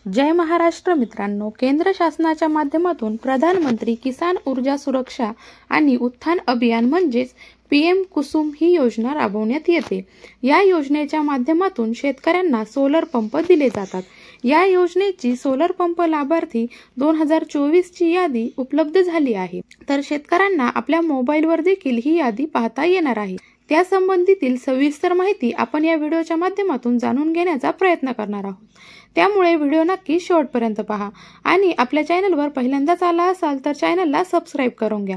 जय महाराष्ट्र मित्रांनो, केंद्र शासनाच्या माध्यमातून प्रधानमंत्री किसान ऊर्जा सुरक्षा आणि उत्थान अभियान म्हणजेच PM कुसुम ही योजना राबवण्यात येते। या योजनेच्या माध्यमातून शेतकऱ्यांना सोलर पंप दिले जातात। या योजनेची सोलर पंप लाभार्थी 2024 ची यादी उपलब्ध झाली आहे। तर शेतकऱ्यांना आपल्या मोबाईलवर देखील ही यादी पाहता येणार आहे। त्या संबंधीतील सविस्तर माहिती आपण या व्हिडिओच्या माध्यमातून जाणून घेण्याचा प्रयत्न करणार आहोत। त्यामुळे व्हिडिओ नक्की शेवटपर्यंत पहा आणि आपल्या चॅनलवर पहिल्यांदाच आला असाल तर चॅनलला सबस्क्राइब करून घ्या,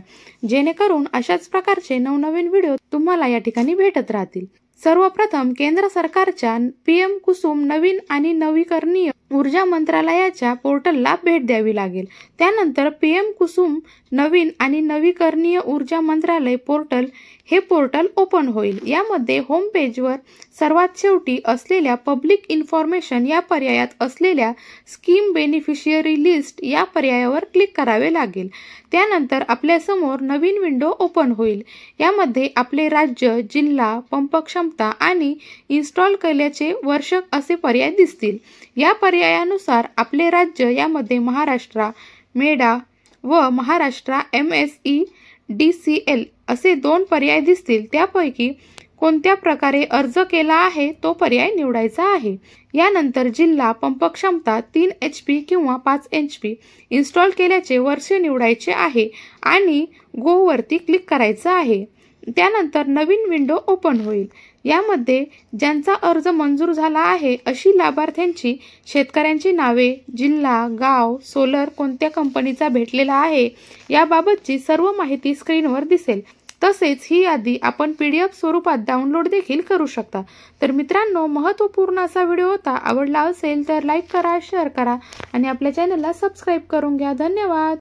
जेणेकरून अशाच प्रकारचे नवनवीन व्हिडिओ तुम्हाला या ठिकाणी भेटत राहतील। सर्वप्रथम केंद्र सरकारच्या PM कुसुम नवीन आणि नवीकरणीय ऊर्जा मंत्रालयाच्या पोर्टलला भेट द्यावी लागेल। त्यानंतर PM कुसुम नवीन आणि नवीकरणीय ऊर्जा मंत्रालय पोर्टल हे पोर्टल ओपन होईल। यामध्ये होम पेजवर सर्वात शेवटी असलेल्या पब्लिक इन्फॉर्मेशन या पर्यायात असलेल्या स्कीम बेनिफिशियरी लिस्ट या पर्यायावर क्लिक करावे लागेल। त्यानंतर आपल्या समोर नवीन विंडो ओपन होईल। यामध्ये आपले राज्य, जिल्हा, पंप क्षमता आणि इन्स्टॉल केल्याचे वर्ष असे पर्याय दिसतील। या पर्यायानुसार आपले राज्य यामध्ये महाराष्ट्र मेडा व महाराष्ट्र MSEDCL असे दोन पर्याय दिसतील। त्यापैकी कोणत्या प्रकारे अर्ज केला आहे तो पर्याय निवडायचा आहे। यानंतर जिल्हा, पंप क्षमता 3 HP किंवा 5 HP इन्स्टॉल केल्याचे वर्ष निवडायचे आहे आणि गो वरती क्लिक करायचं आहे। त्यानंतर नवीन विंडो ओपन होईल। यामध्ये ज्यांचा अर्ज मंजूर झाला आहे अशी लाभार्थ्यांची शेतकऱ्यांची नावे, जिल्हा, गाव, सोलर कोणत्या कंपनीचा भेटलेला आहे याबाबतची सर्व माहिती स्क्रीनवर दिसेल। तसेच ही यादी आपण PDF स्वरूपात डाउनलोड देखील करू शकता। तर मित्रांनो, महत्त्वपूर्ण असा व्हिडिओ होता। आवडला असेल तर लाईक करा, शेअर करा आणि आपल्या चॅनलला सबस्क्राइब करून घ्या। धन्यवाद।